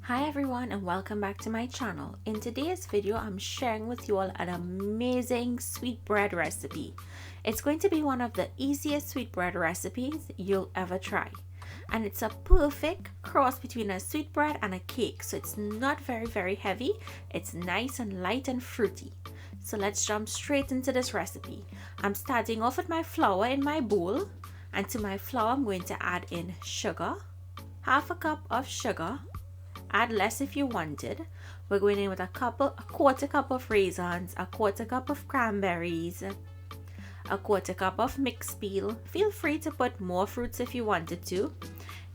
Hi everyone and welcome back to my channel. In today's video I'm sharing with you all an amazing sweetbread recipe. It's going to be one of the easiest sweetbread recipes you'll ever try. And it's a perfect cross between a sweetbread and a cake, so it's not very heavy. It's nice and light and fruity. So let's jump straight into this recipe. I'm starting off with my flour in my bowl, and to my flour I'm going to add in sugar, half a cup of sugar. Add less if you wanted. We're going in with a quarter cup of raisins, a quarter cup of cranberries, a quarter cup of mixed peel. Feel free to put more fruits if you wanted to.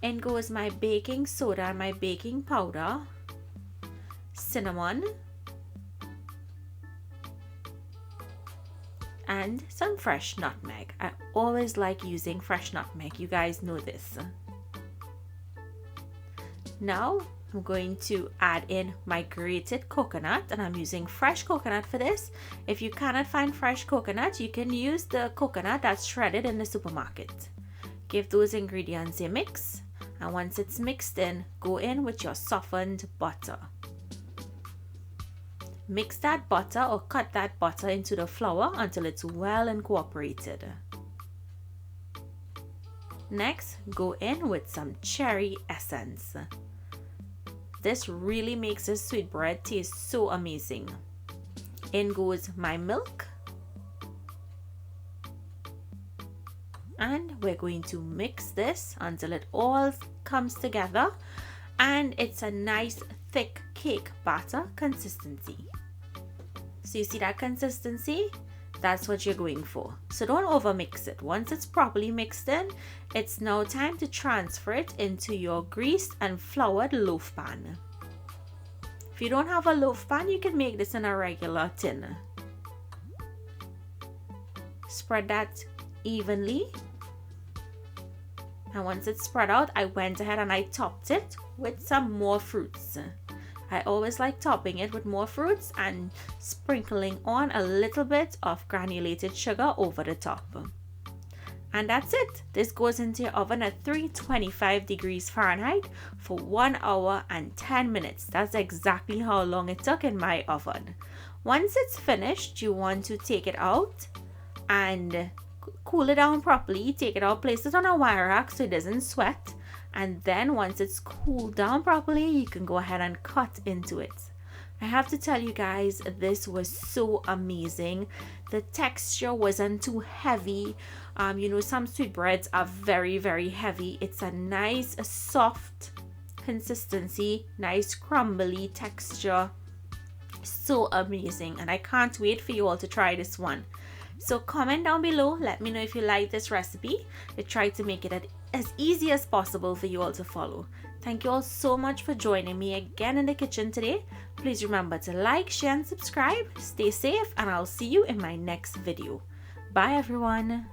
In goes my baking soda and my baking powder, cinnamon, and some fresh nutmeg. I always like using fresh nutmeg. You guys know this. Now I'm going to add in my grated coconut, and I'm using fresh coconut for this. If you cannot find fresh coconut, you can use the coconut that's shredded in the supermarket. Give those ingredients a mix, and once it's mixed in, go in with your softened butter. Mix that butter or cut that butter into the flour until it's well incorporated. Next, go in with some cherry essence. This really makes this sweetbread taste so amazing. In goes my milk. And we're going to mix this until it all comes together and it's a nice thick cake batter consistency. So you see that consistency? That's what you're going for. So don't over mix it. Once it's properly mixed in, it's now time to transfer it into your greased and floured loaf pan. If you don't have a loaf pan, you can make this in a regular tin. Spread that evenly. And once it's spread out, I went ahead and I topped it with some more fruits. I always like topping it with more fruits and sprinkling on a little bit of granulated sugar over the top. And that's it. This goes into your oven at 325 degrees Fahrenheit for 1 hour and 10 minutes. That's exactly how long it took in my oven. Once it's finished, you want to take it out and cool it down properly. Take it out, place it on a wire rack so it doesn't sweat. And then once it's cooled down properly, you can go ahead and cut into it. I have to tell you guys, this was so amazing. The texture wasn't too heavy. Some sweetbreads are very heavy. It's a nice, soft consistency, nice crumbly texture. So amazing, and I can't wait for you all to try this one. So comment down below, let me know if you like this recipe. I tried to make it as easy as possible for you all to follow. Thank you all so much for joining me again in the kitchen today. Please remember to like, share and subscribe. Stay safe, and I'll see you in my next video. Bye everyone.